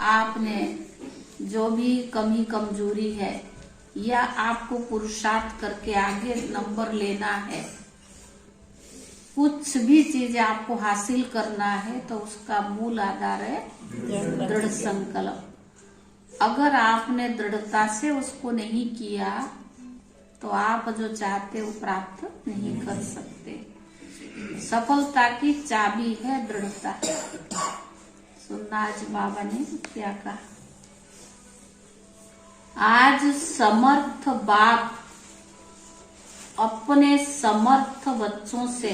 आपने जो भी कमी कमजोरी है या आपको पुरुषार्थ करके आगे नंबर लेना है, कुछ भी चीज आपको हासिल करना है, तो उसका मूल आधार है दृढ़ संकल्प। अगर आपने दृढ़ता से उसको नहीं किया तो आप जो चाहते वो प्राप्त नहीं कर सकते। सफलता की चाबी है दृढ़ता। सुनना आज बाबा ने क्या कहा। आज समर्थ बाप अपने समर्थ बच्चों से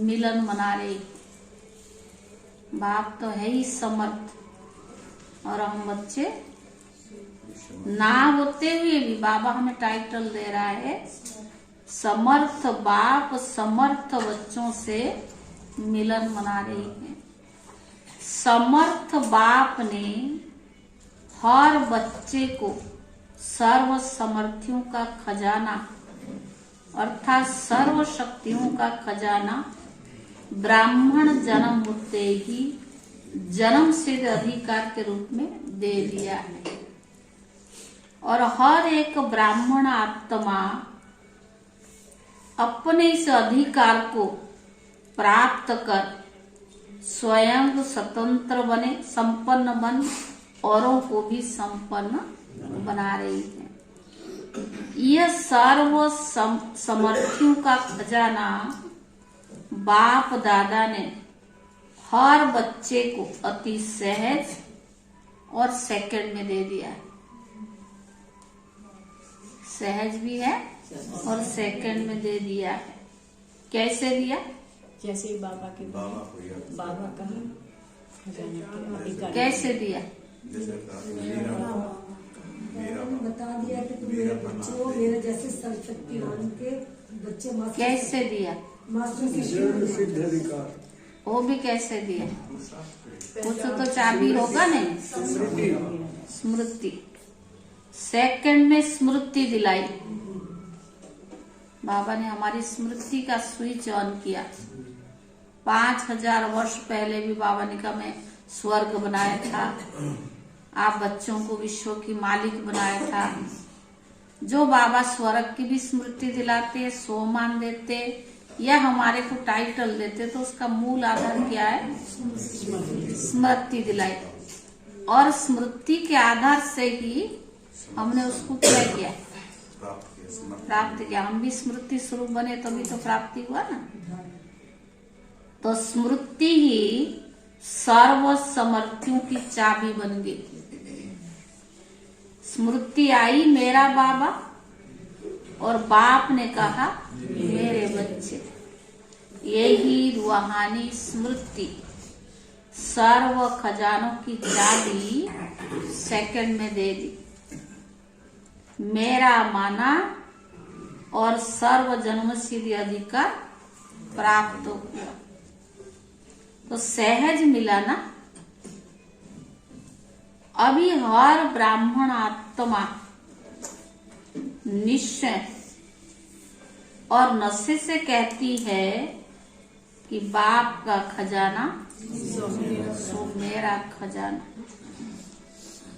मिलन मना रहे। बाप तो है ही समर्थ और हम बच्चे ना होते हुए भी बाबा हमें टाइटल दे रहा है, समर्थ बाप समर्थ बच्चों से मिलन मना रहे हैं। समर्थ बाप ने हर बच्चे को सर्व समर्थियों का खजाना अर्थात सर्व शक्तियों का खजाना ब्राह्मण जन्म होते ही जन्म सिद्ध अधिकार के रूप में दे दिया है। और हर एक ब्राह्मण आत्मा अपने इस अधिकार को प्राप्त कर स्वयं स्वतंत्र बने, संपन्न बन औरों को भी संपन्न बना रही है। यह सर्व समर्थियों का खजाना बाप दादा ने हर बच्चे को अति सहज और सेकंड में दे दिया है। सहज भी है और सेकंड में दे दिया है। कैसे दिया? जैसे बाबा के बाबा का अधिकार कैसे दिया? बता दिया कि तुम मेरे बच्चे हो, मेरे जैसे सर्वशक्तिमान के बच्चे। कैसे दिया? मास्टर अधिकार वो भी कैसे दिया? कुछ तो चाबी होगा नहीं। स्मृति। सेकंड में स्मृति दिलाई। बाबा ने हमारी स्मृति का स्विच ऑन किया। 5000 वर्ष पहले भी बाबा ने कहा मैं स्वर्ग बनाया था, आप बच्चों को विश्व की मालिक बनाया था। जो बाबा स्वर्ग की भी स्मृति दिलाते, सोमान देते या हमारे को टाइटल देते, तो उसका मूल आधार क्या है? स्मृति दिलाई। और स्मृति के आधार से ही हमने उसको क्या किया? प्राप्त किया। हम भी स्मृति स्वरूप बने तभी तो प्राप्ति हुआ ना। तो स्मृति ही सर्व समर्थियों की चाबी बन गई। स्मृति आई मेरा बाबा और बाप ने कहा मेरे बच्चे। यही रूहानी स्मृति सर्व खजानों की चाबी सेकंड में दे दी। मेरा माना और सर्व जन्म सिद्ध अधिकार प्राप्त हो गया। तो सहज मिला ना। अभी हर ब्राह्मण आत्मा निश्चय और नशे से कहती है कि बाप का खजाना सो मेरा खजाना।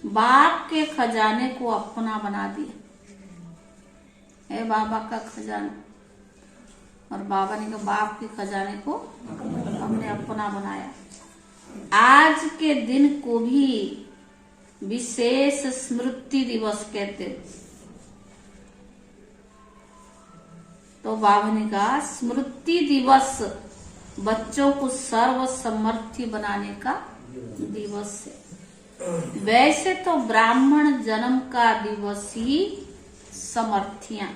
बाप के खजाने को अपना बना दिया है बाबा का खजाना। और बाबा ने कहा बाप के खजाने को हमने अपना बनाया। आज के दिन को भी विशेष स्मृति दिवस कहते। तो बाबा ने कहा स्मृति दिवस बच्चों को सर्व समर्थी बनाने का दिवस है। वैसे तो ब्राह्मण जन्म का दिवस ही समर्थियां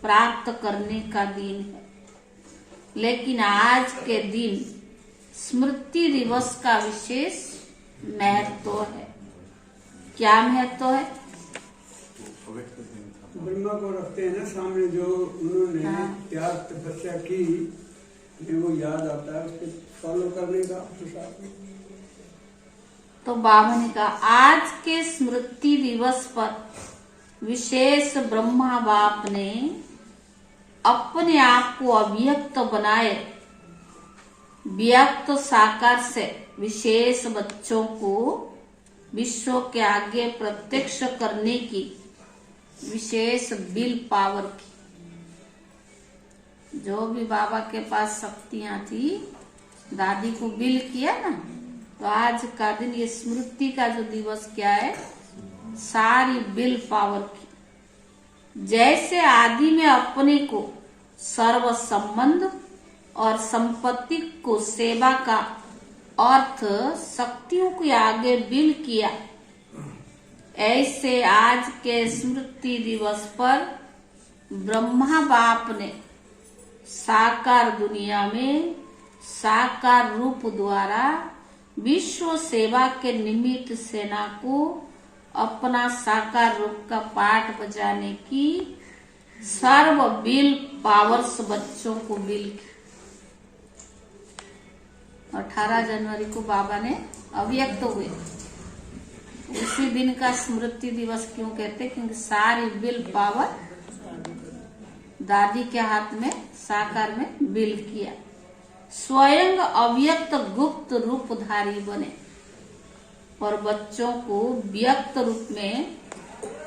प्राप्त करने का दिन है, लेकिन आज के दिन स्मृति दिवस का विशेष महत्व है। क्या महत्व है? ब्रह्मा को रखते हैं ना सामने, जो उन्होंने त्याग तपस्या की, वो याद आता है उसके फॉलो करने का। तो बाबा ने कहा आज के स्मृति दिवस पर विशेष ब्रह्मा बाप ने अपने आप को अव्यक्त बनाए व्यक्त साकार से विशेष बच्चों को विश्व के आगे प्रत्यक्ष करने की विशेष विल पावर की। जो भी बाबा के पास शक्तियां थी, दादी को विल किया ना, तो आज का दिन ये स्मृति का जो दिवस क्या है, सारी विल पावर की। जैसे आदि में अपने को सर्व संबंध और संपत्ति को सेवा का अर्थ शक्तियों के आगे विल किया, ऐसे आज के स्मृति दिवस पर ब्रह्मा बाप ने साकार दुनिया में साकार रूप द्वारा विश्व सेवा के निमित्त सेना को अपना साकार रूप का पाठ बजाने की सर्व विल पावर्स बच्चों को विल की। 18 जनवरी को बाबा ने अव्यक्त हुए। उसी दिन का स्मृति दिवस क्यों कहते, क्योंकि सारी विल पावर दादी के हाथ में साकार में विल किया। स्वयं अव्यक्त गुप्त रूपधारी बने और बच्चों को व्यक्त रूप में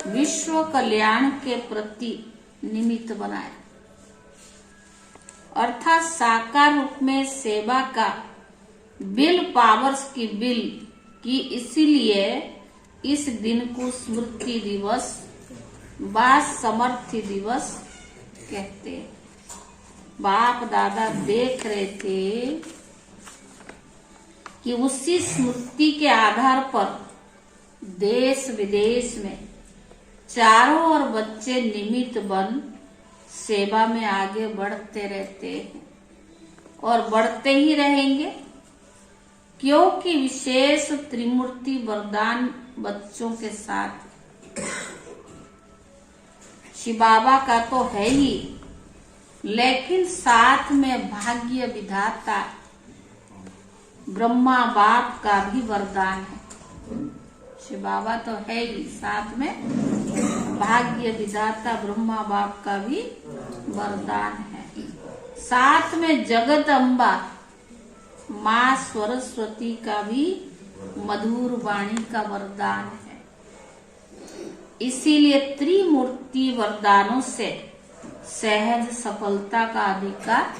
विश्व कल्याण के प्रति निमित्त बनाया, अर्थात साकार रूप में सेवा का विल पावर्स की विल की। इसीलिए इस दिन को स्मृति दिवस व समर्थी दिवस कहते हैं। बाप दादा देख रहे थे कि उसी स्मृति के आधार पर देश विदेश में चारों ओर बच्चे निमित्त बन सेवा में आगे बढ़ते रहते हैं और बढ़ते ही रहेंगे, क्योंकि विशेष त्रिमूर्ति वरदान बच्चों के साथ शिव बाबा का तो है ही, लेकिन साथ में भाग्य विधाता ब्रह्मा बाप का भी वरदान है। शिव बाबा तो है ही, साथ में भाग्य विधाता ब्रह्मा बाप का भी वरदान है। साथ में जगत अम्बा माँ सरस्वती का भी मधुर वाणी का वरदान है। इसीलिए त्रिमूर्ति वरदानों से सहज सफलता का अधिकार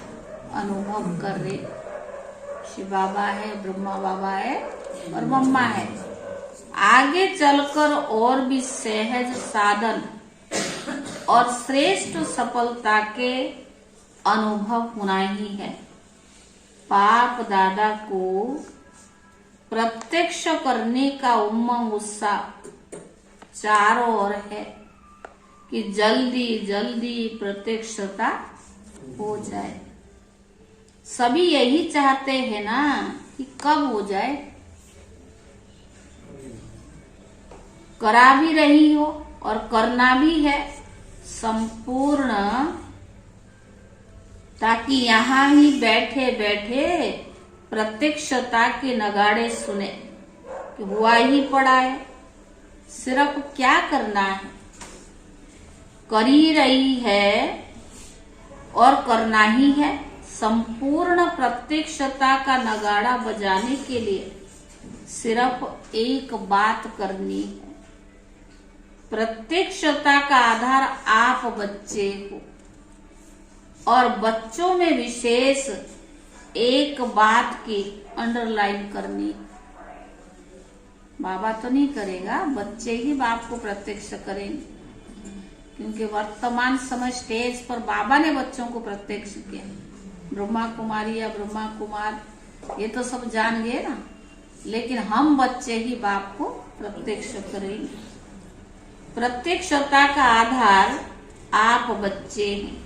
अनुभव कर रहे। शिव बाबा है, ब्रह्मा बाबा है और मम्मा है। आगे चलकर और भी सहज साधन और श्रेष्ठ सफलता के अनुभव होना ही है। बाप दादा को प्रत्यक्ष करने का उमंग उत्साह चारों ओर है कि जल्दी जल्दी प्रत्यक्षता हो जाए। सभी यही चाहते हैं ना कि कब हो जाए। करा भी रही हो और करना भी है संपूर्ण, ताकि यहाँ ही बैठे बैठे प्रत्यक्षता के नगाड़े सुने कि हुआ ही पड़ा है, सिर्फ क्या करना है। कर ही रही है और करना ही है। संपूर्ण प्रत्यक्षता का नगाड़ा बजाने के लिए सिर्फ एक बात करनी है। प्रत्यक्षता का आधार आप बच्चे हो और बच्चों में विशेष एक बात की अंडरलाइन करनी। बाबा तो नहीं करेगा, बच्चे ही बाप को प्रत्यक्ष करेंगे, क्योंकि वर्तमान समय स्टेज पर बाबा ने बच्चों को प्रत्यक्ष किया। ब्रह्मा कुमारी या ब्रह्मा कुमार ये तो सब जान गए ना, लेकिन हम बच्चे ही बाप को प्रत्यक्ष करेंगे। प्रत्यक्षता का आधार आप बच्चे हैं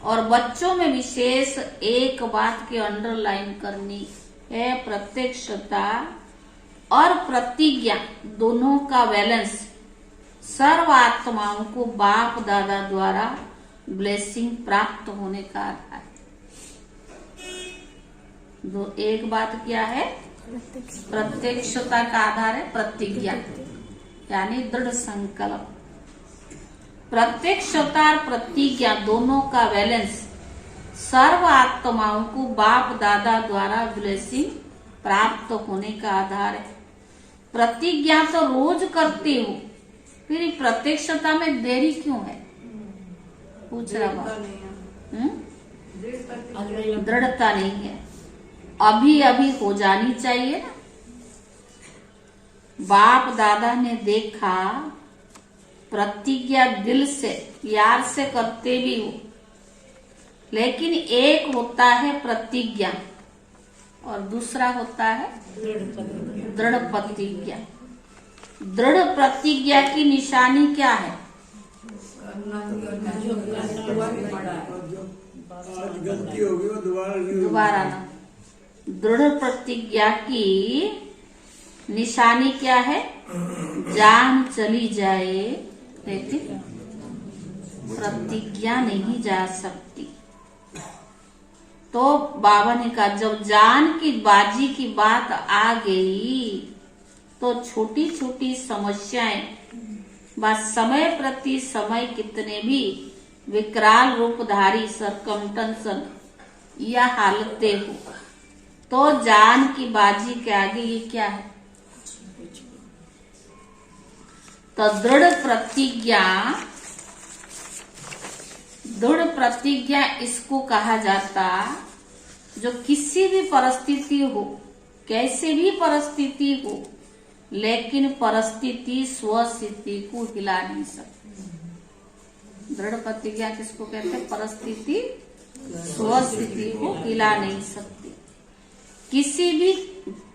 और बच्चों में विशेष एक बात की अंडरलाइन करनी है। प्रत्यक्षता और प्रतिज्ञा दोनों का बैलेंस सर्व आत्माओं को बाप दादा द्वारा ब्लेसिंग प्राप्त होने का आधार है। एक बात क्या है, प्रत्यक्षता का आधार है प्रतिज्ञा, यानी दृढ़ संकल्प। प्रत्यक्षता और प्रतिज्ञा दोनों का बैलेंस सर्व आत्माओं को बाप दादा द्वारा ब्लेसिंग प्राप्त होने का आधार है। प्रतिज्ञा तो रोज करती हूँ, फिर प्रत्यक्षता में देरी क्यों है? पूछ रहा बाप। दृढ़ता नहीं है, अभी अभी हो जानी चाहिए ना। बाप दादा ने देखा प्रतिज्ञा दिल से यार से करते भी हो, लेकिन एक होता है प्रतिज्ञा और दूसरा होता है दृढ़ प्रतिज्ञा। दृढ़ प्रतिज्ञा की निशानी क्या है? आज गलती होगी वो दोबारा ना। दृढ़ प्रतिज्ञा की निशानी क्या है? जान चली जाए लेकिन प्रतिज्ञा नहीं जा सकती। तो बाबा ने कहा जब जान की बाजी की बात आ गई तो छोटी छोटी समस्याएं बस समय प्रति समय कितने भी विकराल रूपधारी सरकमटेंशन या हालतें हो, तो जान की बाजी के आगे ये क्या है? तो दृढ़ प्रतिज्ञा इसको कहा जाता जो किसी भी परिस्थिति हो, कैसे भी परिस्थिति हो, लेकिन परिस्थिति स्वस्थिति को हिला नहीं सकती। दृढ़ प्रतिज्ञा किसको कहते हैं? परिस्थिति स्वस्थिति को हिला नहीं सकती। किसी भी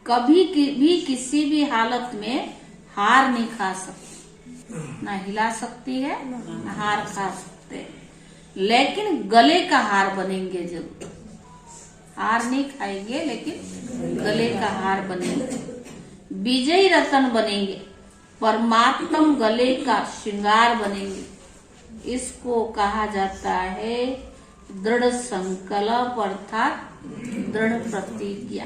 कभी भी किसी भी हालत में हार नहीं खा सकती, ना हिला सकती है ना हार खा सकते हैं। लेकिन गले का हार बनेंगे जरूर। हार नहीं खाएंगे लेकिन गले का हार बनेंगे, विजयी रतन बनेंगे, परमात्म गले का श्रृंगार बनेंगे। इसको कहा जाता है दृढ़ संकल्प अर्थात दृढ़ प्रतिज्ञा।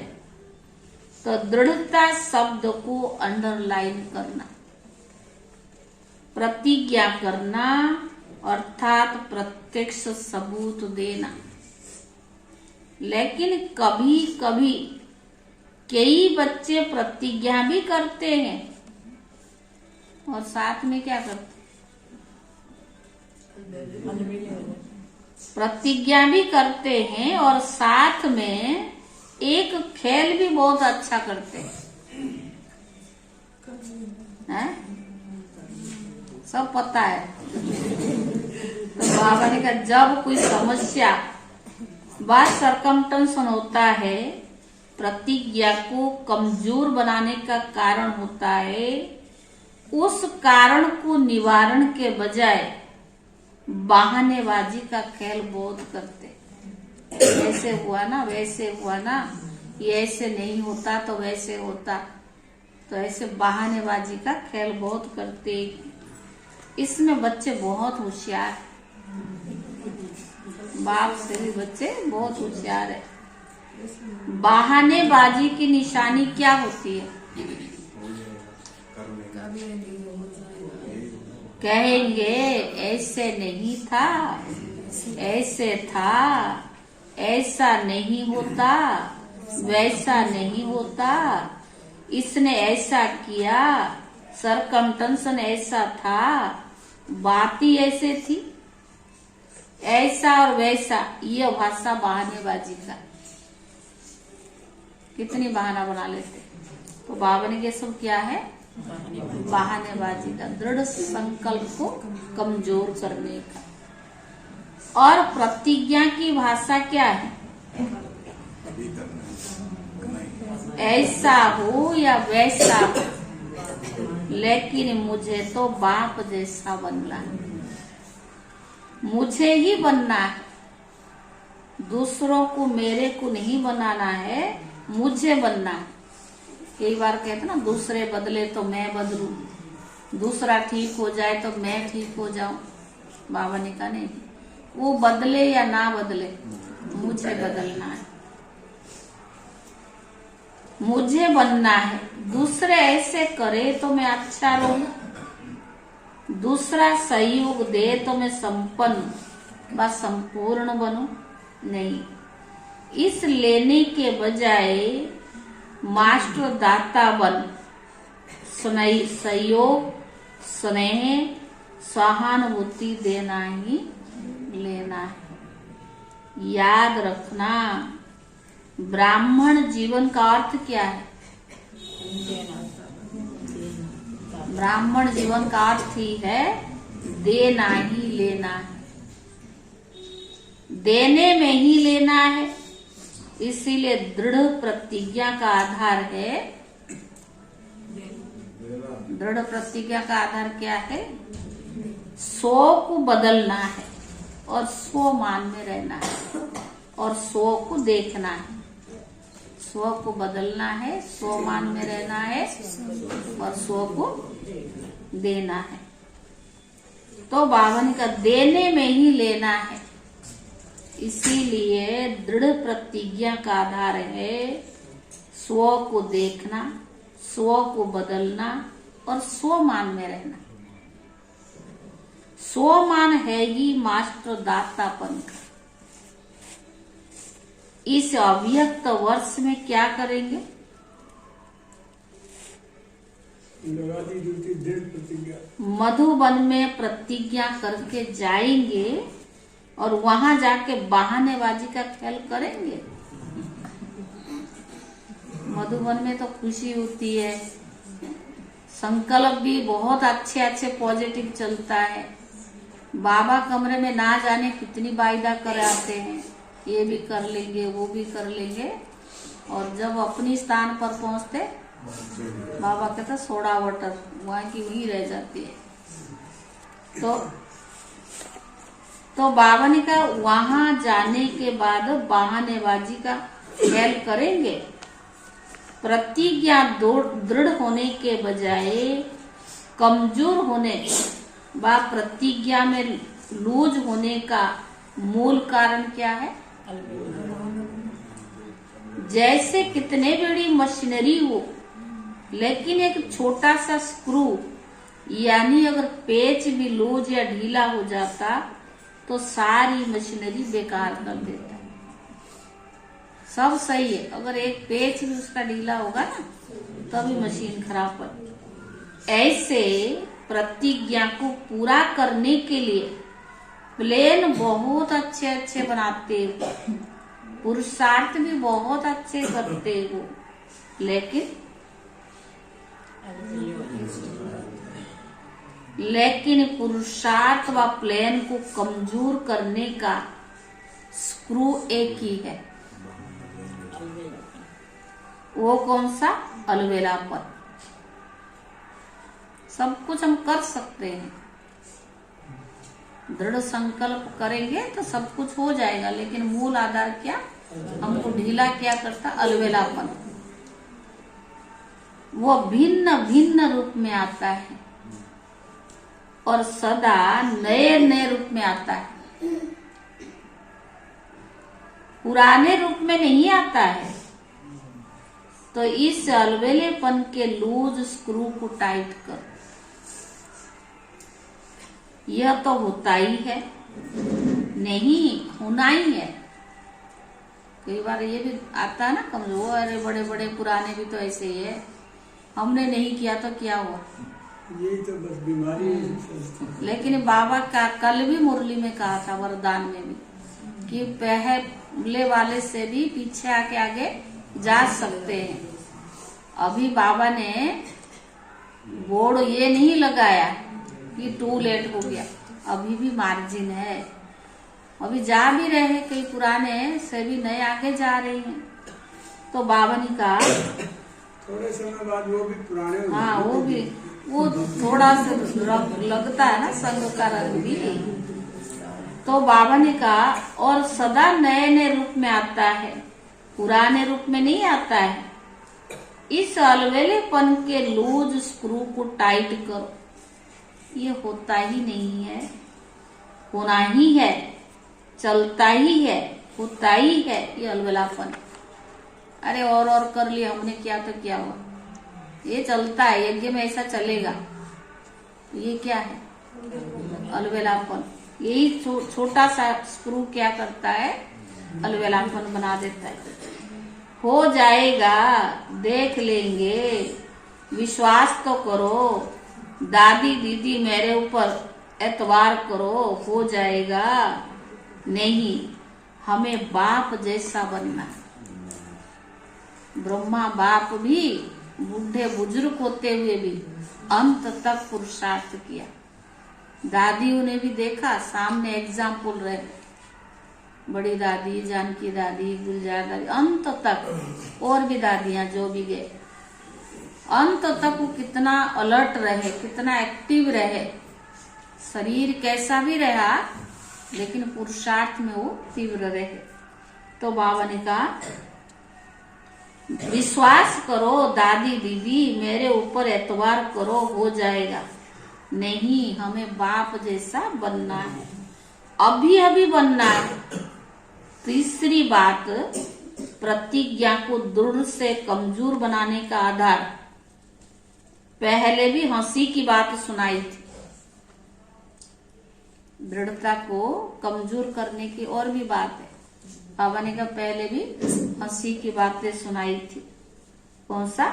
तो दृढ़ता शब्द को अंडरलाइन करना, प्रतिज्ञा करना अर्थात प्रत्यक्ष सबूत देना। लेकिन कभी कभी कई बच्चे प्रतिज्ञा भी करते हैं और साथ में क्या करते? प्रतिज्ञा भी करते हैं और साथ में एक खेल भी बहुत अच्छा करते हैं, सब पता है। तो बाबा ने कहा जब कोई समस्या बात सरकमटेंशन होता है, प्रतिज्ञा को कमजोर बनाने का कारण होता है, उस कारण को निवारण के बजाय बहानेबाजी का खेल बहुत करते। ऐसे हुआ ना, वैसे हुआ ना, ये ऐसे नहीं होता तो वैसे होता, तो ऐसे बहानेबाजी का खेल बहुत करते। इसमें बच्चे बहुत होशियार, बाप से भी बच्चे बहुत होशियार है। बहानेबाजी की निशानी क्या होती है? कहेंगे ऐसे नहीं था, ऐसे था, ऐसा नहीं होता, वैसा नहीं होता, इसने ऐसा किया, सरकमटेंशन ऐसा था, बात ही ऐसे थी, ऐसा और वैसा। ये भाषा बहानेबाजी का, कितनी बहाना बना लेते। तो बाबा ने ये सब क्या है? बहानेबाजी का, दृढ़ संकल्प को कमजोर करने का। और प्रतिज्ञा की भाषा क्या है? ऐसा हो या वैसा हो, लेकिन मुझे तो बाप जैसा बनना है, मुझे ही बनना है, दूसरों को मेरे को नहीं बनाना है, मुझे बनना है। कई बार कहते ना दूसरे बदले तो मैं बदलूं, दूसरा ठीक हो जाए तो मैं ठीक हो जाऊं। बाबा ने कहा नहीं, वो बदले या ना बदले, मुझे बदलना है, मुझे बनना है। दूसरे ऐसे करे तो मैं अच्छा रहूं, दूसरा सहयोग दे तो मैं संपन्न व संपूर्ण बनूं। नहीं, इस लेने के बजाय मास्टर दाता बन, सहयोग, स्नेह, सहानुभूति देना ही लेना है। याद रखना, ब्राह्मण जीवन का अर्थ क्या है? ब्राह्मण जीवन का अर्थ ही है देना ही लेना है, देने में ही लेना है। इसीलिए दृढ़ प्रतिज्ञा का आधार है, दृढ़ प्रतिज्ञा का आधार क्या है? सो को बदलना है और सो मान में रहना है और सो को देखना है। सो को बदलना है, सो मान में रहना है और सो को देना है। तो बावन का देने में ही लेना है। इसीलिए दृढ़ प्रतिज्ञा का आधार है स्व को देखना, स्व को बदलना और स्व मान में रहना। स्व मान है ही मास्टर दातापन का। इस अव्यक्त वर्ष में क्या करेंगे? लगा दी ड्यूटी दृढ़ प्रतिज्ञा। मधुबन में प्रतिज्ञा करके जाएंगे और वहां जाके बहानेबाजी का खेल करेंगे। मधुबन में तो खुशी होती है, संकल्प भी बहुत अच्छे अच्छे पॉजिटिव चलता है। बाबा कमरे में ना जाने कितनी वायदा कराते हैं, ये भी कर लेंगे वो भी कर लेंगे, और जब अपनी स्थान पर पहुंचते बाबा कहता सोडा वाटर वहां की वहीं रह जाती है। तो बाबा ने कहा वहां जाने के बाद बहानेबाजी का खेल करेंगे। प्रतिज्ञा दृढ़ होने के बजाय कमजोर होने व प्रतिज्ञा में लूज होने का मूल कारण क्या है? जैसे कितने बड़ी मशीनरी हो, लेकिन एक छोटा सा स्क्रू यानी अगर पेच भी लूज या ढीला हो जाता तो सारी मशीनरी बेकार कर देता है। सब सही है, अगर एक पेच भी उसका ढीला होगा ना तभी मशीन खराब पड़ती। ऐसे प्रतिज्ञा को पूरा करने के लिए प्लेन बहुत अच्छे अच्छे बनाते हो, पुरुषार्थ भी बहुत अच्छे करते हो, लेकिन पुरुषार्थ व प्लेन को कमजोर करने का स्क्रू एक ही है। वो कौन सा? अलवेलापन। सब कुछ हम कर सकते हैं, दृढ़ संकल्प करेंगे तो सब कुछ हो जाएगा, लेकिन मूल आधार क्या? हमको ढीला क्या करता? अलवेलापन। वो भिन्न भिन्न रूप में आता है और सदा नए नए रूप में आता है, पुराने रूप में नहीं आता है। तो इस अलवेलेपन के लूज स्क्रू को टाइट कर। यह तो होता ही है, नहीं होना ही है। कई बार ये भी आता है ना कमजोर, अरे बड़े बड़े पुराने भी तो ऐसे ही है, हमने नहीं किया तो क्या हुआ? यही तो बस बीमारी है। लेकिन बाबा का कल भी मुरली में कहा था, वरदान में भी, कि पहले वाले से भी पीछे आके आगे जा सकते हैं। अभी बाबा ने बोर्ड ये नहीं लगाया कि टू लेट हो गया, अभी भी मार्जिन है, अभी जा भी रहे हैं, कई पुराने से भी नए आगे जा रहे हैं। तो बाबा ने कहा थोड़े समय बाद वो भी पुराने हो हाँ वो भी, वो थोड़ा सा लगता है ना संग का रंग भी। तो बाबा ने कहा और सदा नए नए रूप में आता है, पुराने रूप में नहीं आता है। इस अलवेलेपन के लूज स्क्रू को टाइट करो। ये होता ही नहीं है, होना ही है, चलता ही है, होता ही है ये अलवेलापन। अरे और कर लिया हमने, क्या तो क्या हुआ? ये चलता है, यज्ञ में ऐसा चलेगा। ये क्या है? अलवेलापन। यही छोटा सा स्क्रू क्या करता है? अलवेलापन बना देता है। हो जाएगा, देख लेंगे, विश्वास तो करो, दादी दीदी मेरे ऊपर एतवार करो, हो जाएगा। नहीं, हमें बाप जैसा बनना है। ब्रह्मा बाप भी बूढ़े बुजुर्ग होते हुए भी अंत तक पुरुषार्थ किया। दादियों ने भी देखा, सामने एग्जाम्पल रहे, बड़ी दादी, जानकी दादी, गुलजार दादी, अंत तक और भी दादियां जो भी गए, अंत तक वो कितना अलर्ट रहे, कितना एक्टिव रहे। शरीर कैसा भी रहा लेकिन पुरुषार्थ में वो तीव्र रहे। तो बाबा ने कहा विश्वास करो दादी दीदी मेरे ऊपर एतवार करो, हो जाएगा। नहीं, हमें बाप जैसा बनना है, अभी अभी बनना है। तीसरी बात, प्रतिज्ञा को दृढ़ से कमजोर बनाने का आधार। पहले भी हंसी की बात सुनाई थी, दृढ़ता को कमजोर करने की और भी बात है। बाबा ने कहा पहले भी हंसी की बातें सुनाई थी। कौन सा?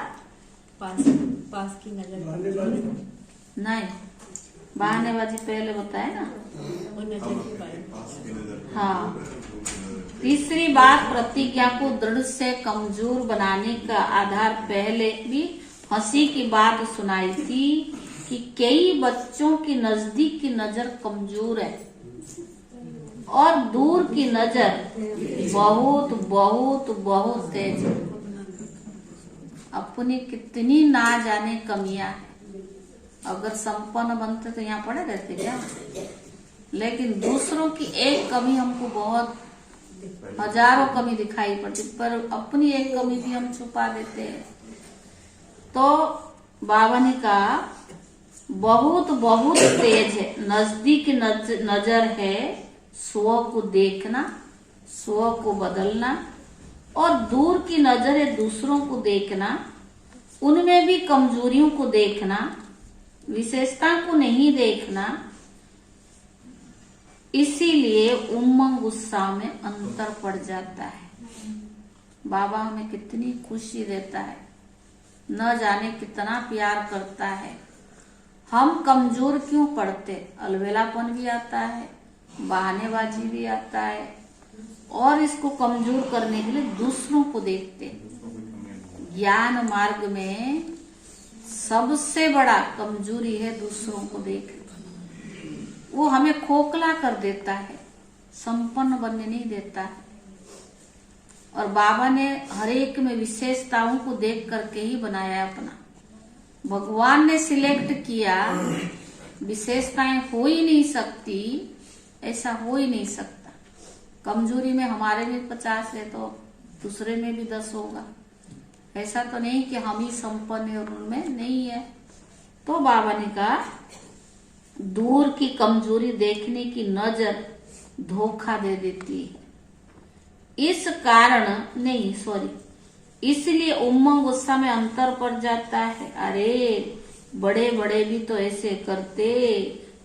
पास की नजर नहीं, बहानेबाजी पहले बताया ना। वो नजर की बात। हाँ, तीसरी बात, प्रतिज्ञा को दृढ़ से कमजोर बनाने का आधार। पहले भी हंसी की बात सुनाई थी कि कई बच्चों की नजदीक की नजर कमजोर है और दूर की नजर बहुत बहुत बहुत तेज है। अपनी कितनी ना जाने कमियां हैं। अगर संपन्न बनते तो यहाँ पड़े रहते क्या? लेकिन दूसरों की एक कमी हमको बहुत, हजारों कमी दिखाई पड़ती, पर अपनी एक कमी भी हम छुपा देते हैं। तो बाबा ने कहा बहुत बहुत तेज है, नजदीक नजर है, स्व को देखना, स्व को बदलना, और दूर की नजर है दूसरों को देखना, उनमें भी कमजोरियों को देखना, विशेषता को नहीं देखना। इसीलिए उमंग उत्साह में अंतर पड़ जाता है। बाबा हमें कितनी खुशी देता है, न जाने कितना प्यार करता है। हम कमजोर क्यों पड़ते? अलबेलापन भी आता है, बहानेबाजी भी आता है, और इसको कमजोर करने के लिए दूसरों को देखते। ज्ञान मार्ग में सबसे बड़ा कमजोरी है दूसरों को देखना। वो हमें खोखला कर देता है, संपन्न बनने नहीं देता है। और बाबा ने हर एक में विशेषताओं को देख करके ही बनाया अपना। भगवान ने सिलेक्ट किया, विशेषताएं हो ही नहीं सकती, ऐसा हो ही नहीं सकता। कमजोरी में हमारे में 50 है तो दूसरे में भी 10 होगा। ऐसा तो नहीं कि हम ही संपन्न है और उनमें नहीं है। तो बाबा ने कहा दूर की कमजोरी देखने की नजर धोखा दे देती है। इस कारण नहीं, इसलिए उमंग उत्साह में अंतर पड़ जाता है। अरे बड़े बड़े भी तो ऐसे करते,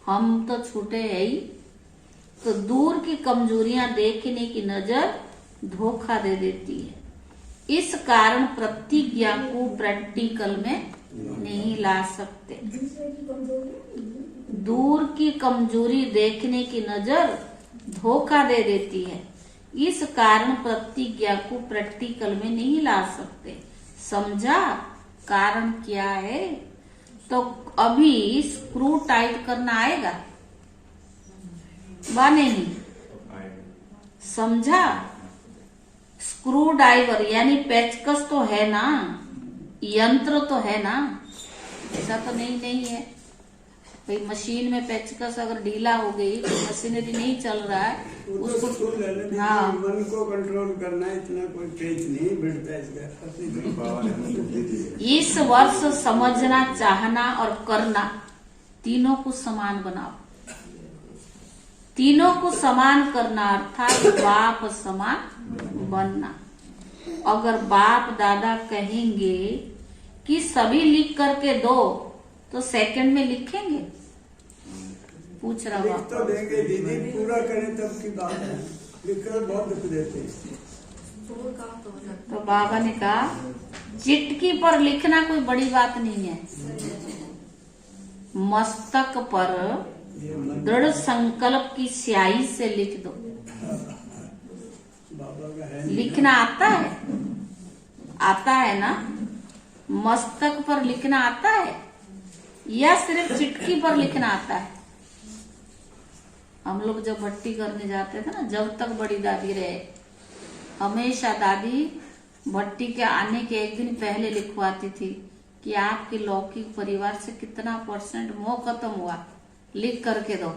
हम तो छूटे है ही। तो दूर की कमजोरियां देखने की नजर धोखा दे देती है। इस कारण प्रतिज्ञा को प्रैक्टिकल में नहीं ला सकते। दूर की कमजोरी देखने की नजर धोखा दे देती है। इस कारण प्रतिज्ञा को प्रैक्टिकल में नहीं ला सकते। समझा कारण क्या है? तो अभी स्क्रू टाइट करना आएगा बा नहीं? समझा? स्क्रू ड्राइवर यानी पेचकस तो है ना, यंत्र तो है ना, ऐसा तो नहीं है भाई। मशीन में पेचकस अगर ढीला हो गई तो मशीनरी नहीं चल रहा है उसको। हाँ, मन को कंट्रोल करना इतना कोई तेज नहीं बढ़ता इसका। इस वर्ष समझना, चाहना और करना तीनों को समान बनाओ। तीनों को समान करना अर्थात बाप समान बनना। अगर बाप दादा कहेंगे कि सभी लिख करके दो तो सेकंड में लिखेंगे? पूछ रहा लिख बाप। तो देंगे दीदी, पूरा करें तब की बात है। लिखकर बहुत दुख देते हैं। तो बाबा ने कहा चिटकी पर लिखना कोई बड़ी बात नहीं है, मस्तक पर दृढ़ संकल्प की स्याही से लिख दो। बाबा का है नहीं। लिखना आता है ना? मस्तक पर लिखना आता है या सिर्फ चिटकी पर लिखना आता है? हम लोग जब भट्टी करने जाते थे ना, जब तक बड़ी दादी रहे, हमेशा दादी भट्टी के आने के एक दिन पहले लिखवाती थी कि आपके लौकिक परिवार से कितना % मोह खत्म हुआ, लिख करके दो।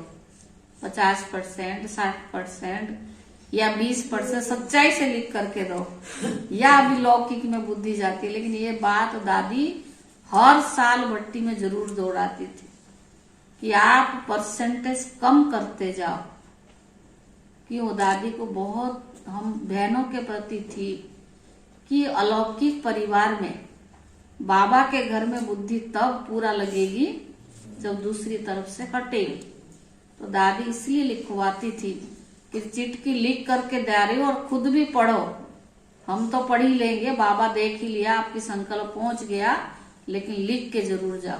50%, 60% या 20% सच्चाई से लिख करके दो, या अभी लौकिक में बुद्धि जाती है। लेकिन ये बात दादी हर साल भट्टी में जरूर दोहराती थी कि आप % कम करते जाओ। क्यों? दादी को बहुत हम बहनों के प्रति थी कि अलौकिक परिवार में बाबा के घर में बुद्धि तब पूरा लगेगी जब दूसरी तरफ से हटेगी। तो दादी इसलिए लिखवाती थी कि चिटकी लिख करके दे रही हो और खुद भी पढ़ो। हम तो पढ़ ही लेंगे, बाबा देख ही लिया, आपकी संकल्प पहुंच गया, लेकिन लिख के जरूर जाओ।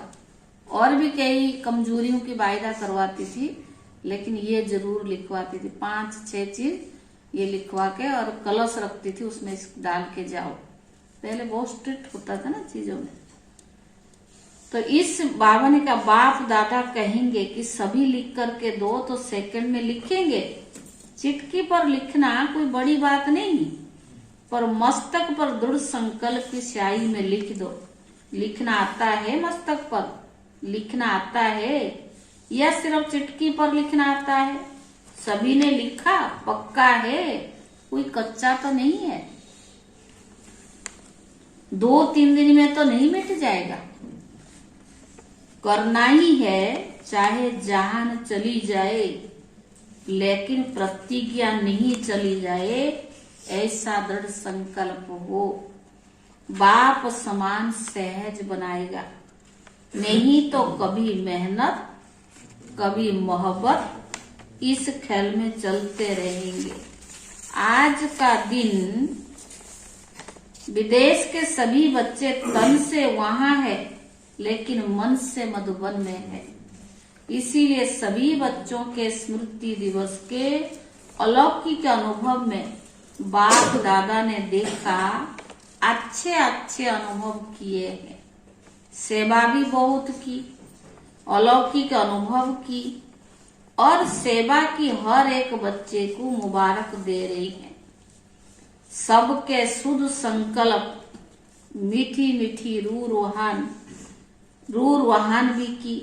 और भी कई कमजोरियों की वायदा करवाती थी, लेकिन ये जरूर लिखवाती थी। 5-6 चीज ये लिखवा के और कलश रखती थी, उसमें डाल के जाओ। पहले बहुत स्ट्रिक्ट होता था ना चीजों में। तो इस बाबा ने कहा बाप दादा कहेंगे कि सभी लिख करके दो तो सेकंड में लिखेंगे। चिटकी पर लिखना कोई बड़ी बात नहीं, पर मस्तक पर दृढ़ संकल्प की स्याही में लिख दो। लिखना आता है? मस्तक पर लिखना आता है या सिर्फ चिटकी पर लिखना आता है? सभी ने लिखा, पक्का है, कोई कच्चा तो नहीं है। 2-3 दिन में तो नहीं मिट जाएगा, करना ही है, चाहे जान चली जाए, लेकिन प्रतिज्ञा नहीं चली जाए, ऐसा दृढ़ संकल्प हो। बाप समान सहज बनाएगा, नहीं तो कभी मेहनत कभी मोहब्बत, इस खेल में चलते रहेंगे। आज का दिन विदेश के सभी बच्चे तन से वहां है, लेकिन मन से मधुबन में है। इसीलिए सभी बच्चों के स्मृति दिवस के अलौकिक अनुभव में बाप दादा ने देखा, अच्छे अच्छे अनुभव किए हैं। सेवा भी बहुत की, अलौकिक अनुभव की, और सेवा की हर एक बच्चे को मुबारक दे रही है। सबके शुद्ध संकल्प, मीठी मीठी रूरवाहन भी की,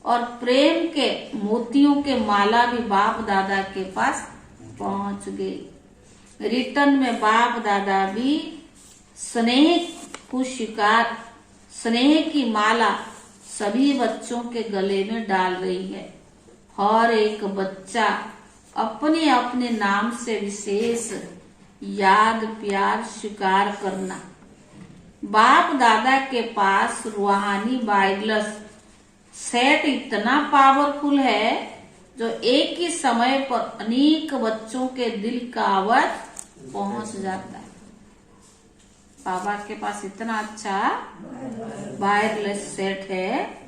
और प्रेम के मोतियों के माला भी बाप दादा के पास पहुंच गई। रिटर्न में बाप दादा भी स्नेह की माला सभी बच्चों के गले में डाल रही है। हर एक बच्चा अपने अपने नाम से विशेष याद प्यार स्वीकार करना। बाप दादा के पास रूहानी वायरलेस सेट इतना पावरफुल है जो एक ही समय पर अनेक बच्चों के दिल का आवाज पहुंच जाता है। बाबा के पास इतना अच्छा वायरलेस सेट है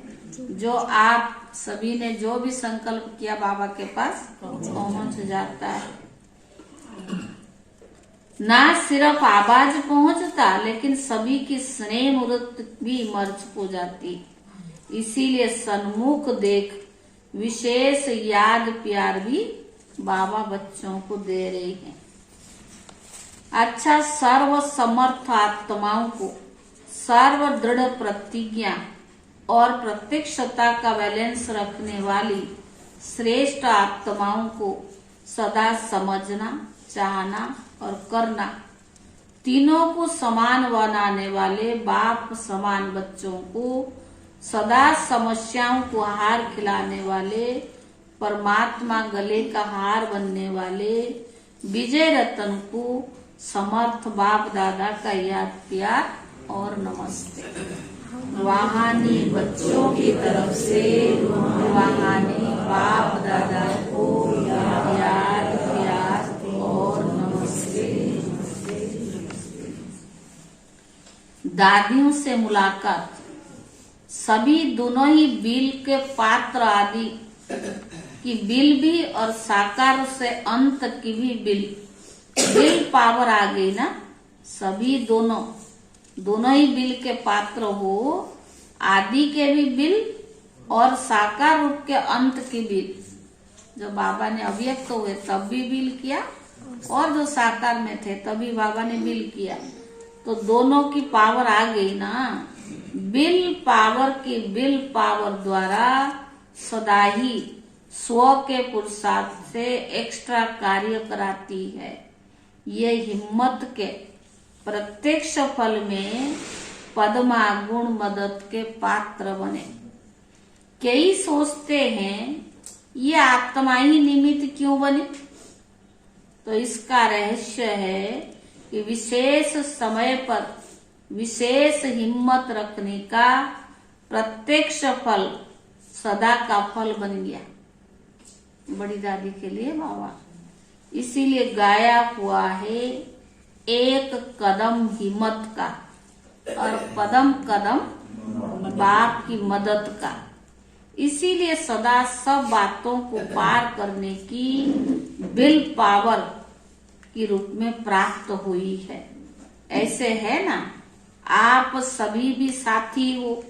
जो आप सभी ने जो भी संकल्प किया बाबा के पास पहुंच जाता है। ना सिर्फ आवाज पहुंचता, लेकिन सभी की स्नेह मूर्त भी मर्ज हो जाती। इसीलिए सन्मुख देख विशेष याद प्यार भी बाबा बच्चों को दे रही है। अच्छा, सर्व समर्थ आत्माओं को सर्व दृढ़ प्रतिज्ञा और प्रत्यक्षता का बैलेंस रखने वाली श्रेष्ठ आत्माओं को सदा समझना, चाहना और करना, तीनों को समान बनाने वाले बाप समान बच्चों को सदा समस्याओं को हार खिलाने वाले, परमात्मा गले का हार बनने वाले विजय रतन को समर्थ बाप दादा का याद प्यार और नमस्ते। रूहानी बच्चों की तरफ से रूहानी बाप दादा को याद प्यार और नमस्ते। दादियों से मुलाकात, सभी दोनों ही बिल के पात्र आदि की बिल भी और साकार से अंत की भी बिल पावर आ गई ना। सभी दोनों ही बिल के पात्र हो, आदि के भी बिल और साकार रूप के अंत की बिल। जो बाबा ने अव्यक्त हुए तब भी बिल किया और जो साकार में थे तभी बाबा ने बिल किया, तो दोनों की पावर आ गई ना। बिल पावर द्वारा सदा ही स्व के पुरुषार्थ से एक्स्ट्रा कार्य कराती है। ये हिम्मत के प्रत्यक्ष फल में पद्मा गुण मदद के पात्र बने। कई सोचते हैं ये आत्मा ही निमित्त क्यों बने, तो इसका रहस्य है कि विशेष समय पर विशेष हिम्मत रखने का प्रत्यक्ष फल सदा का फल बन गया। बड़ी दादी के लिए बाबा इसीलिए गाया हुआ है, एक कदम हिम्मत का और कदम कदम बाप की मदद का। इसीलिए सदा सब बातों को पार करने की विल पावर के रूप में प्राप्त हुई है। ऐसे है ना, आप सभी भी साथी हो,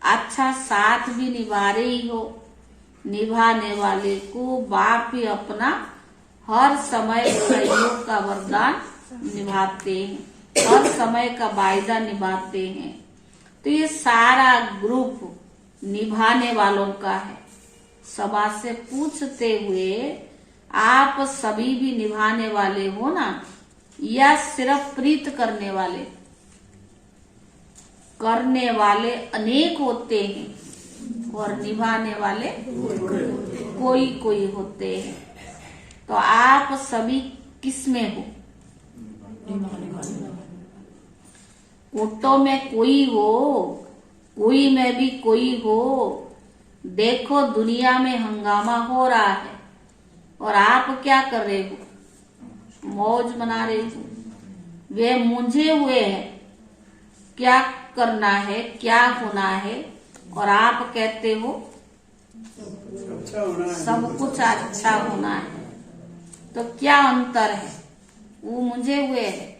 अच्छा साथ भी निभा रही हो। निभाने वाले को बाप ही अपना हर समय सहयोग का वरदान निभाते हैं, हर समय का वायदा निभाते हैं। तो ये सारा ग्रुप निभाने वालों का है। सभा से पूछते हुए आप सभी भी निभाने वाले हो ना, या सिर्फ प्रीत करने वाले? करने वाले अनेक होते हैं और निभाने वाले कोई कोई होते हैं। तो आप सभी किस में हो? फोटो में कोई हो, कोई में भी कोई हो। देखो दुनिया में हंगामा हो रहा है और आप क्या कर रहे हो? मौज मना रहे हो। वे मूंझे हुए हैं, क्या करना है, क्या होना है, और आप कहते हो अच्छा होना है, सब कुछ अच्छा होना है। तो क्या अंतर है? वो मूंझे हुए है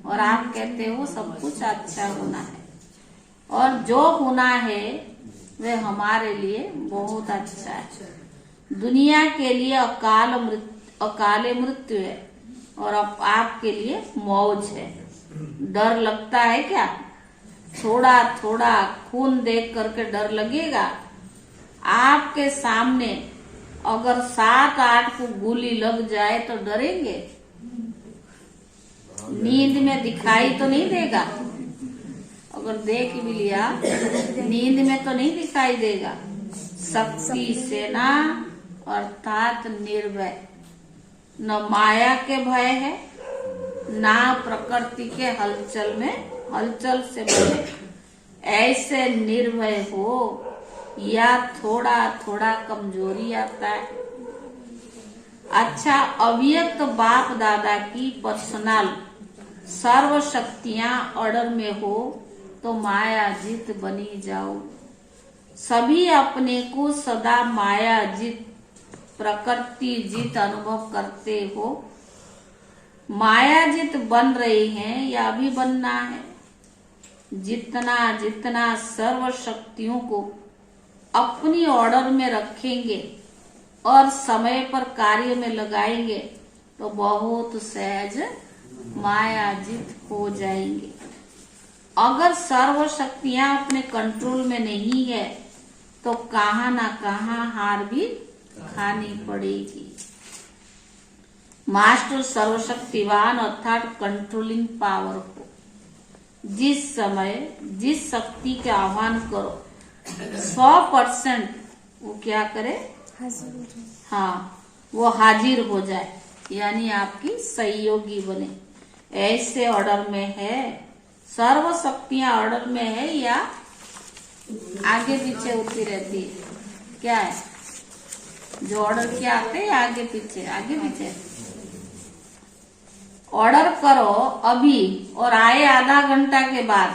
और आप कहते हो सब कुछ अच्छा होना है। और जो होना है वे हमारे लिए बहुत अच्छा है। दुनिया के लिए अकाले मृत्यु है और अब आपके लिए मौज है। डर लगता है क्या? थोड़ा थोड़ा खून देख करके डर लगेगा? आपके सामने अगर 7-8 को गोली लग जाए तो डरेंगे? नींद में दिखाई तो नहीं देगा, अगर देख भी लिया नींद में तो नहीं दिखाई देगा। शक्ति सेना अर्थात निर्भय, न माया के भय है, ना प्रकृति के हलचल से भय। ऐसे निर्भय हो या थोड़ा थोड़ा कमजोरी आता है। अच्छा, अव्यक्त बाप दादा की पर्सनल सर्व शक्तियां ऑर्डर में हो तो माया जीत बनी जाओ। सभी अपने को सदा माया जीत प्रकृति जीत अनुभव करते हो। माया जीत बन रही हैं या अभी बनना है? जितना जितना सर्व शक्तियों को अपनी ऑर्डर में रखेंगे और समय पर कार्य में लगाएंगे तो बहुत सहज मायाजित हो जाएंगे। अगर सर्व शक्तियां अपने कंट्रोल में नहीं है तो कहां ना कहां हार भी खानी पड़ेगी। मास्टर सर्वशक्तिवान अर्थात कंट्रोलिंग पावर को जिस समय जिस शक्ति का आह्वान करो 100% वो क्या करे? हाँ, वो हाजिर हो जाए, यानी आपकी सहयोगी बने। ऐसे ऑर्डर में है, सर्व शक्तियां ऑर्डर में है या आगे पीछे होती रहती है? क्या है जो ऑर्डर क्या आते हैं? आगे पीछे ऑर्डर करो अभी और आए आधा घंटा के बाद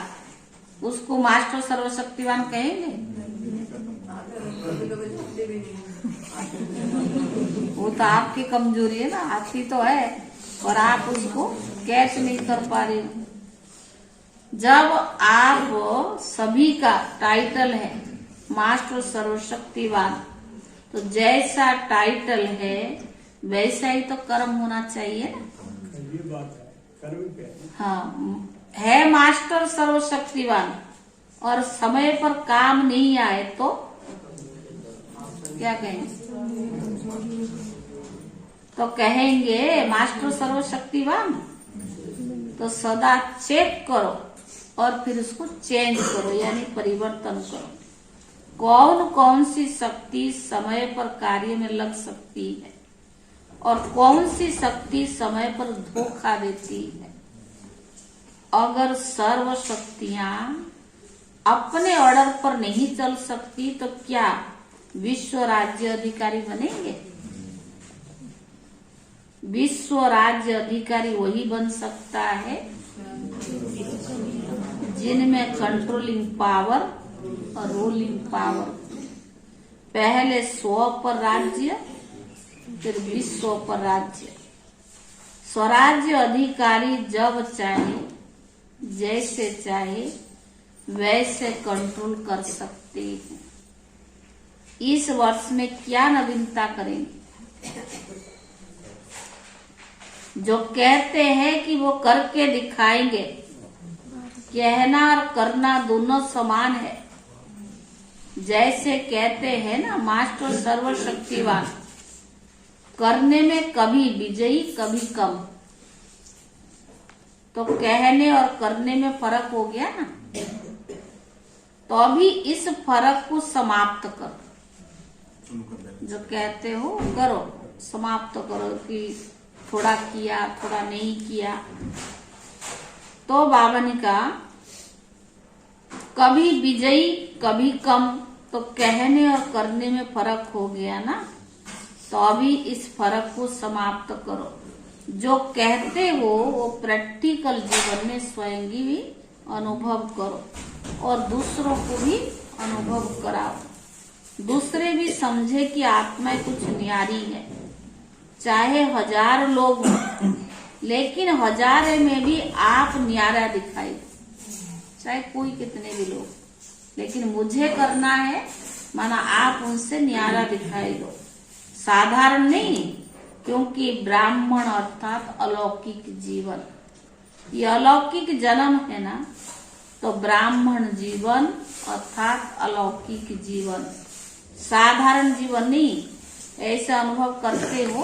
उसको मास्टर सर्वशक्तिवान कहेंगे? वो तो आपकी कमजोरी है ना, आती तो है और आप उसको कैच नहीं कर पा रहे हो। जब आप सभी का टाइटल है मास्टर सर्वशक्तिवान, तो जैसा टाइटल है वैसा ही तो कर्म होना चाहिए ना। ये बात है, कर्म क्या है? हाँ, है मास्टर सर्वशक्तिवान और समय पर काम नहीं आए तो क्या कहेंगे? तो कहेंगे मास्टर सर्वशक्तिवान, तो सदा चेक करो और फिर उसको चेंज करो, यानी परिवर्तन करो। कौन कौन सी शक्ति समय पर कार्य में लग सकती है और कौन सी शक्ति समय पर धोखा देती है। अगर सर्व शक्तियां अपने ऑर्डर पर नहीं चल सकती तो क्या विश्व राज्य अधिकारी बनेंगे? विश्व राज्य अधिकारी वही बन सकता है जिनमें कंट्रोलिंग पावर और रूलिंग पावर, पहले 100 पर राज्य फिर विश्व पर राज्य। स्वराज्य अधिकारी जब चाहे जैसे चाहे वैसे कंट्रोल कर सकते हैं। इस वर्ष में क्या नवीनता करेंगे? जो कहते हैं कि वो करके दिखाएंगे, कहना और करना दोनों समान है। जैसे कहते हैं ना मास्टर सर्वशक्तिवान, करने में कभी विजयी कभी कम, तो कहने और करने में फर्क हो गया ना। तो अभी इस फर्क को समाप्त करो, जो कहते हो करो, समाप्त करो कि थोड़ा किया थोड़ा नहीं किया। तो बाबा ने कहा कभी विजयी कभी कम, तो कहने और करने में फर्क हो गया ना। तो अभी इस फर्क को समाप्त करो। जो कहते हो वो प्रैक्टिकल जीवन में स्वयं भी अनुभव करो और दूसरों को भी अनुभव कराओ। दूसरे भी समझे कि आत्मा कुछ न्यारी है। चाहे 1000 लोग हों, लेकिन 1000 में भी आप न्यारा दिखाई दो, चाहे कोई कितने भी लोग, लेकिन मुझे करना है, माना आप उनसे न्यारा दिखाई दो। साधारण नहीं, क्योंकि ब्राह्मण अर्थात अलौकिक जीवन, ये अलौकिक जन्म है ना, तो ब्राह्मण जीवन अर्थात अलौकिक जीवन, साधारण जीवन नहीं। ऐसा अनुभव करते हो?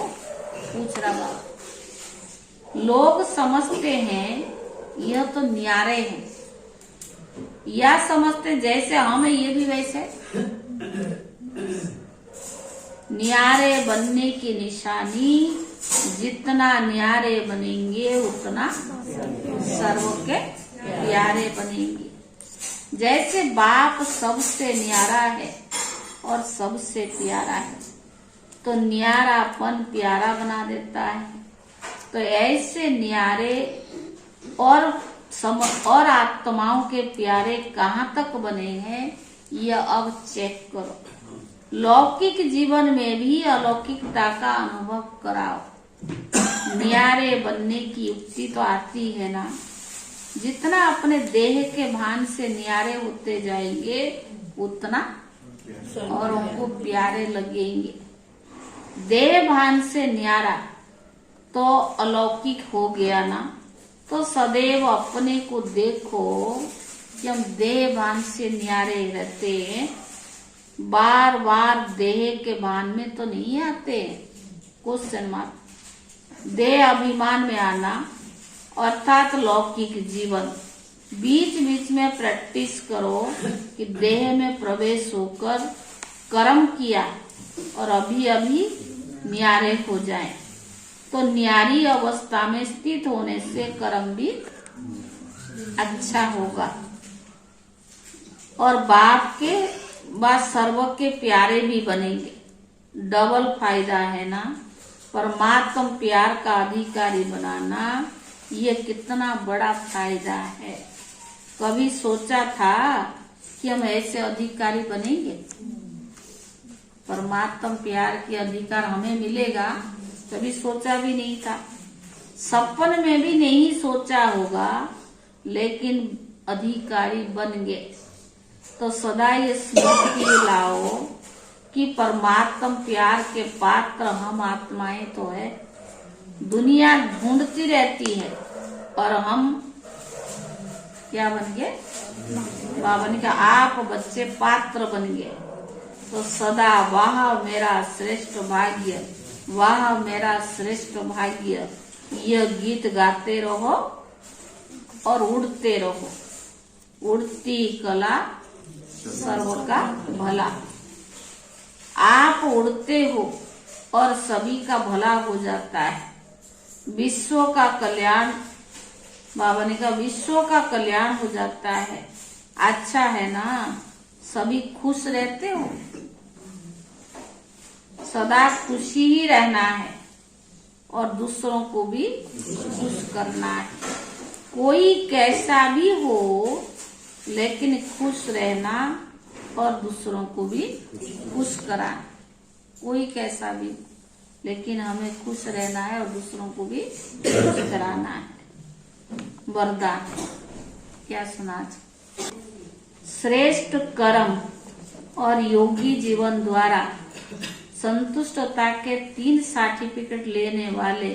पूछ रहा बात। लोग समझते हैं यह तो न्यारे हैं, या समझते जैसे हम है ये भी वैसे। न्यारे बनने की निशानी, जितना न्यारे बनेंगे उतना सर्व के प्यारे बनेंगे। जैसे बाप सबसे न्यारा है और सबसे प्यारा है, तो न्यारापन प्यारा बना देता है। तो ऐसे न्यारे और आत्माओं के प्यारे कहाँ तक बने हैं, यह अब चेक करो। लौकिक जीवन में भी अलौकिकता का अनुभव कराओ। न्यारे बनने की युक्ति तो आती है ना। जितना अपने देह के भान से न्यारे होते जाएंगे उतना और उनको प्यारे लगेंगे। देह भान से न्यारा तो अलौकिक हो गया ना। तो सदैव अपने को देखो कि हम देह भान से न्यारे रहते हैं, बार बार देह के भान में तो नहीं आते। Question mark. देह अभिमान में आना अर्थात लौकिक जीवन। बीच बीच में प्रैक्टिस करो कि देह में प्रवेश होकर कर्म किया और अभी अभी न्यारे हो जाएं। तो न्यारी अवस्था में स्थित होने से कर्म भी अच्छा होगा और बाप के बाद सर्व के प्यारे भी बनेंगे। डबल फायदा है ना। परमात्मा प्यार का अधिकारी बनाना, ये कितना बड़ा फायदा है। कभी सोचा था कि हम ऐसे अधिकारी बनेंगे? परमात्मा प्यार के अधिकार हमें मिलेगा, कभी सोचा भी नहीं था, सपन में भी नहीं सोचा होगा, लेकिन अधिकारी बन गए। तो सदा ये स्मृति लाओ कि परमात्मा प्यार के पात्र हम आत्माएं तो है। दुनिया ढूंढती रहती है और हम क्या बन गए? बाबा ने कहा आप बच्चे पात्र बन गए। तो सदा वाह मेरा श्रेष्ठ भाग्य, वाह मेरा श्रेष्ठ भाग्य, यह गीत गाते रहो और उड़ते रहो। उड़ती कला सर्व का भला। आप उड़ते हो और सभी का भला हो जाता है। विश्व का कल्याण, बाबा ने कहा विश्व का कल्याण हो जाता है। अच्छा है ना, सभी खुश रहते हो। सदा खुशी ही रहना है और दूसरों को भी खुश करना है। कोई कैसा भी हो लेकिन खुश रहना और दूसरों को भी खुश कराना। कोई कैसा भी लेकिन हमें खुश रहना है और दूसरों को भी खुश कराना है। वरदान क्या सुना? श्रेष्ठ कर्म और योगी जीवन द्वारा संतुष्टता के 3 सर्टिफिकेट लेने वाले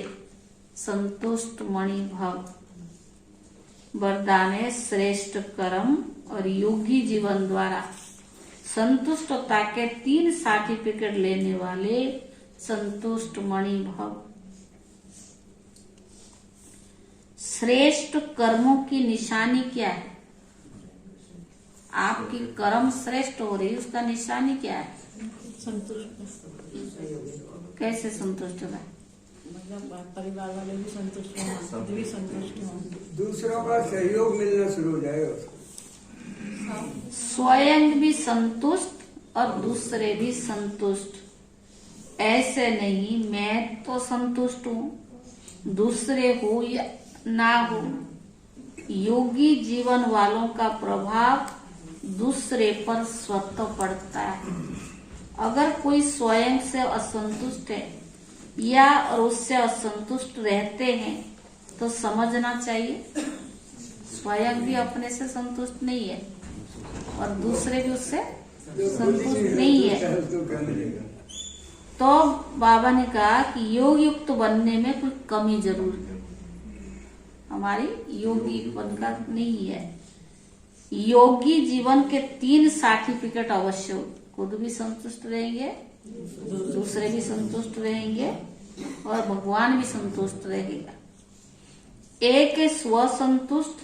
संतुष्ट मणि भव। वरदान है श्रेष्ठ कर्म और योगी जीवन द्वारा संतुष्टता के 3 सर्टिफिकेट लेने वाले संतुष्ट मणि भव। श्रेष्ठ कर्मों की निशानी क्या है? आपकी कर्म श्रेष्ठ हो रही है, उसका निशानी क्या है? संतुष्ट। कैसे संतुष्ट है? मतलब परिवार वाले भी संतुष्ट हों, खुद भी संतुष्ट हों, दूसरों का सहयोग मिलना शुरू हो जाएगा। स्वयं भी संतुष्ट और दूसरे भी संतुष्ट। ऐसे नहीं मैं तो संतुष्ट हूँ, दूसरे हो या ना हो। योगी जीवन वालों का प्रभाव दूसरे पर स्वतः पड़ता है। अगर कोई स्वयं से असंतुष्ट है या और उससे असंतुष्ट रहते हैं तो समझना चाहिए स्वयं भी अपने से संतुष्ट नहीं है और दूसरे भी उससे संतुष्ट नहीं है। तो बाबा ने कहा कि योग युक्त बनने में कोई कमी जरूर है, हमारी योगी बनकर नहीं है। योगी जीवन के 3 सर्टिफिकेट अवश्य हो। खुद भी संतुष्ट रहेंगे, दूसरे भी संतुष्ट रहेंगे और भगवान भी संतुष्ट रहेगा। एक है स्व संतुष्ट,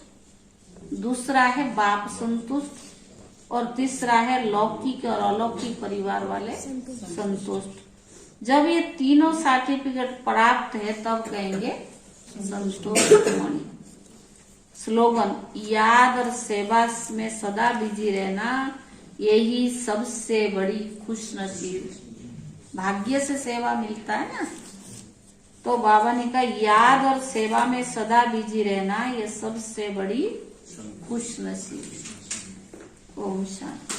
दूसरा है बाप संतुष्ट और तीसरा है लौकिक और अलौकिक परिवार वाले संतुष्ट। जब ये तीनों सर्टिफिकेट प्राप्त है तब कहेंगे संतुष्ट मणि। स्लोगन याद और सेवा में सदा बिजी रहना, यही सबसे बड़ी खुशनसीब। भाग्य से सेवा मिलता है ना, तो बाबा ने कहा याद और सेवा में सदा बिजी रहना, यह सबसे बड़ी खुशनसीब। ओम शांति।